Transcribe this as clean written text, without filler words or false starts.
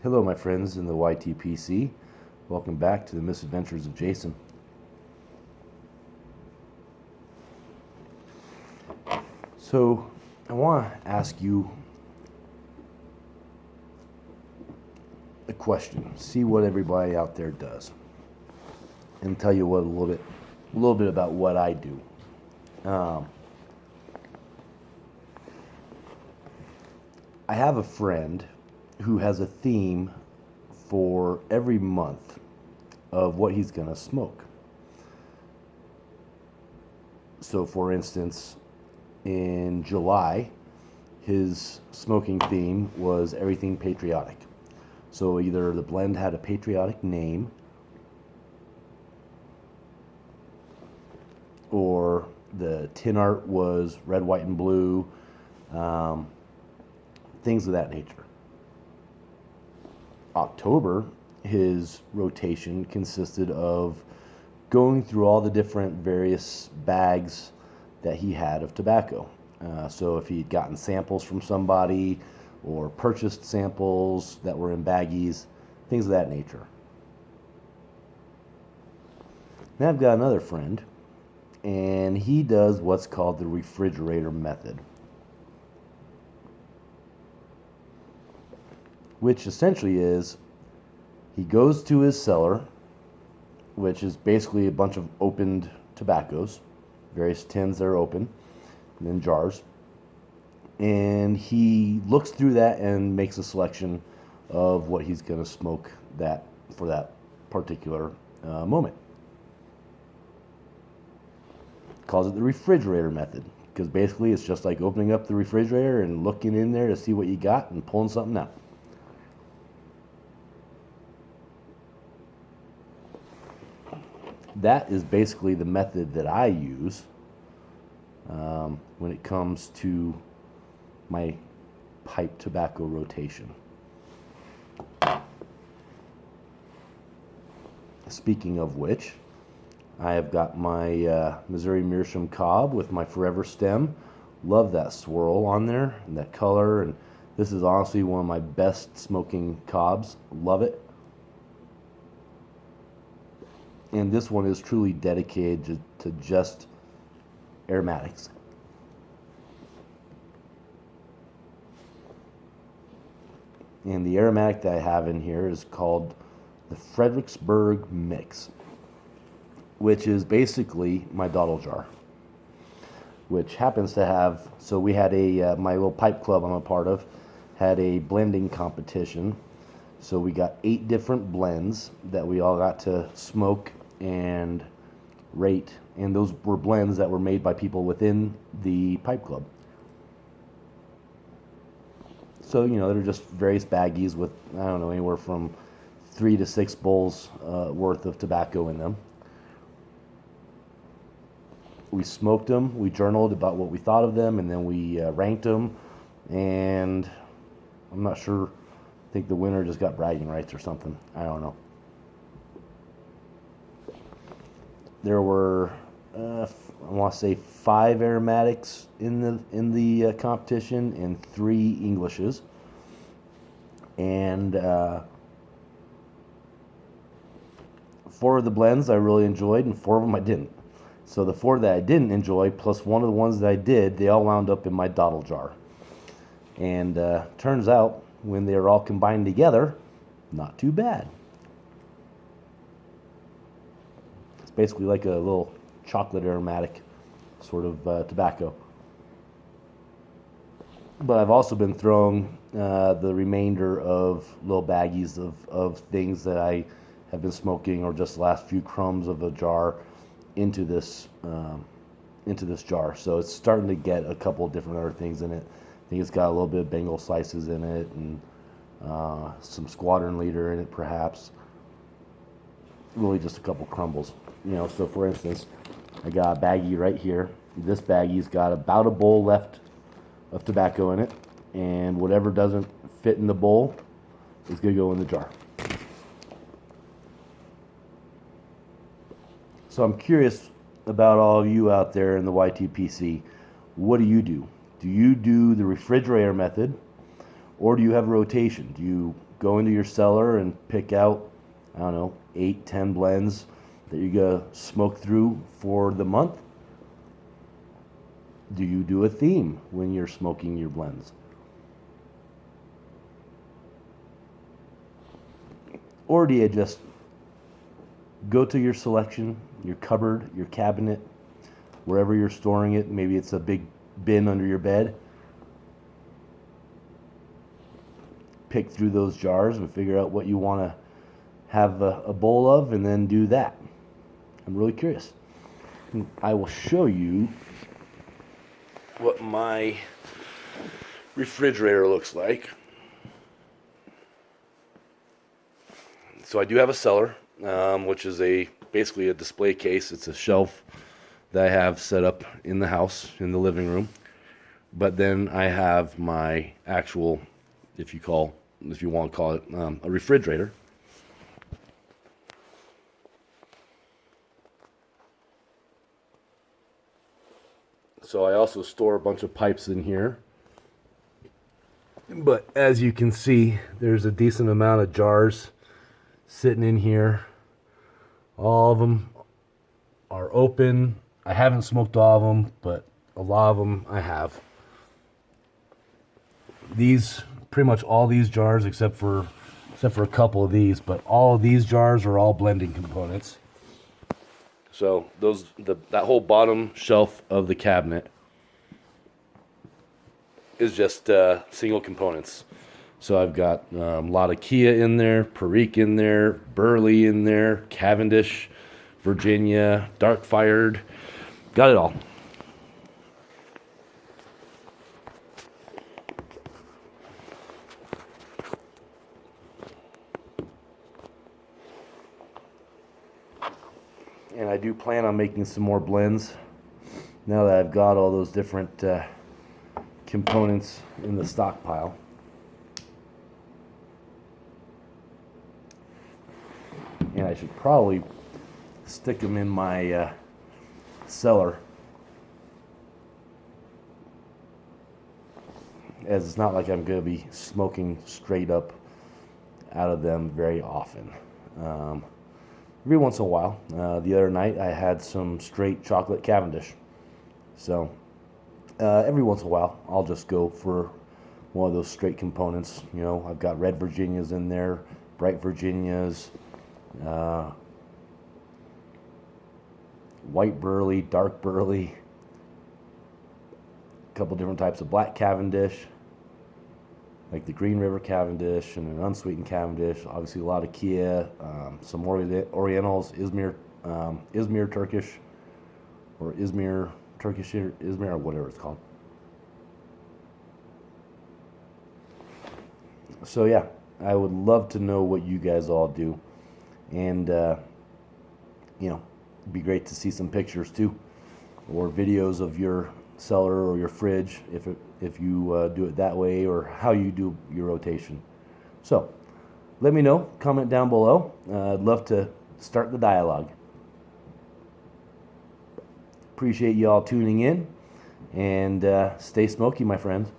Hello, my friends in the YTPC. Welcome back to the misadventures of Jason. So, I want to ask you a question. See what everybody out there does, and tell you what a little bit about what I do. I have a friend who has a theme for every month of what he's going to smoke. So, for instance, in July, his smoking theme was everything patriotic. So either the blend had a patriotic name, or the tin art was red, white, and blue, things of that nature. October, his rotation consisted of going through all the different various bags that he had of tobacco. So if he'd gotten samples from somebody or purchased samples that were in baggies, things of that nature. Now I've got another friend, and he does what's called the refrigerator method, which essentially is he goes to his cellar, which is basically a bunch of opened tobaccos, various tins that are open, and then jars. And he looks through that and makes a selection of what he's going to smoke for that particular moment. Calls it the refrigerator method, because basically it's just like opening up the refrigerator and looking in there to see what you got and pulling something out. That is basically the method that I use when it comes to my pipe tobacco rotation. Speaking of which, I have got my Missouri Meerschaum cob with my Forever stem. Love that swirl on there and that color, and this is honestly one of my best smoking cobs. Love it. And this one is truly dedicated to just aromatics. And the aromatic that I have in here is called the Fredericksburg Mix, which is basically my dottle jar, which happens to have, so we had my little pipe club I'm a part of, had a blending competition. So we got 8 different blends that we all got to smoke and rate, and those were blends that were made by people within the pipe club. So, they're just various baggies with, I don't know, anywhere from 3 to 6 bowls worth of tobacco in them. We smoked them, we journaled about what we thought of them, and then we ranked them, and I'm not sure, I think the winner just got bragging rights or something. I don't know. There were, I want to say 5 aromatics in the competition and 3 Englishes, and 4 of the blends I really enjoyed, and 4 of them I didn't. So the 4 that I didn't enjoy, plus one of the ones that I did, they all wound up in my dottle jar. And turns out, when they were all combined together, not too bad. It's basically like a little chocolate aromatic sort of tobacco. But I've also been throwing the remainder of little baggies of things that I have been smoking, or just the last few crumbs of a jar, into this jar. So it's starting to get a couple of different other things in it. I think it's got a little bit of Bengal slices in it, and some squadron leader in it, perhaps. Really just a couple crumbles. So for instance, I got a baggie right here. This baggie's got about a bowl left of tobacco in it, and whatever doesn't fit in the bowl is going to go in the jar. So I'm curious about all of you out there in the YTPC. What do? Do you do the refrigerator method, or do you have a rotation? Do you go into your cellar and pick out, I don't know, 8, 10 blends that you're going to smoke through for the month? Do you do a theme when you're smoking your blends? Or do you just go to your selection, your cupboard, your cabinet, wherever you're storing it? Maybe it's a big bin under your bed. Pick through those jars and figure out what you want to have a bowl of, and then do that. I'm really curious. I will show you what my refrigerator looks like. So I do have a cellar, which is basically a display case. It's a shelf that I have set up in the house, in the living room. But then I have my actual, if you want to call it, a refrigerator. So I also store a bunch of pipes in here. But as you can see, there's a decent amount of jars sitting in here. All of them are open. I haven't smoked all of them, but a lot of them I have. Pretty much all these jars, except for a couple of these, but all of these jars are all blending components. So that whole bottom shelf of the cabinet is just single components. So I've got a lot of Kia in there, Perique in there, Burley in there, Cavendish, Virginia, Dark Fired, got it all. And I do plan on making some more blends now that I've got all those different components in the stockpile. And I should probably stick them in my cellar, as it's not like I'm going to be smoking straight up out of them very often. Every once in a while. The other night I had some straight chocolate Cavendish. So every once in a while I'll just go for one of those straight components. You know, I've got red Virginias in there, bright Virginias, white Burley, dark Burley, a couple different types of black Cavendish, like the Green River Cavendish and an unsweetened Cavendish. Obviously, a lot of Kia, some Orientals, Izmir Turkish, or Izmir or whatever it's called. So yeah, I would love to know what you guys all do, and it'd be great to see some pictures too, or videos of your cellar or your fridge if you do it that way, or how you do your rotation. So let me know, comment down below. I'd love to start the dialogue. Appreciate you all tuning in, and stay smoky, my friends.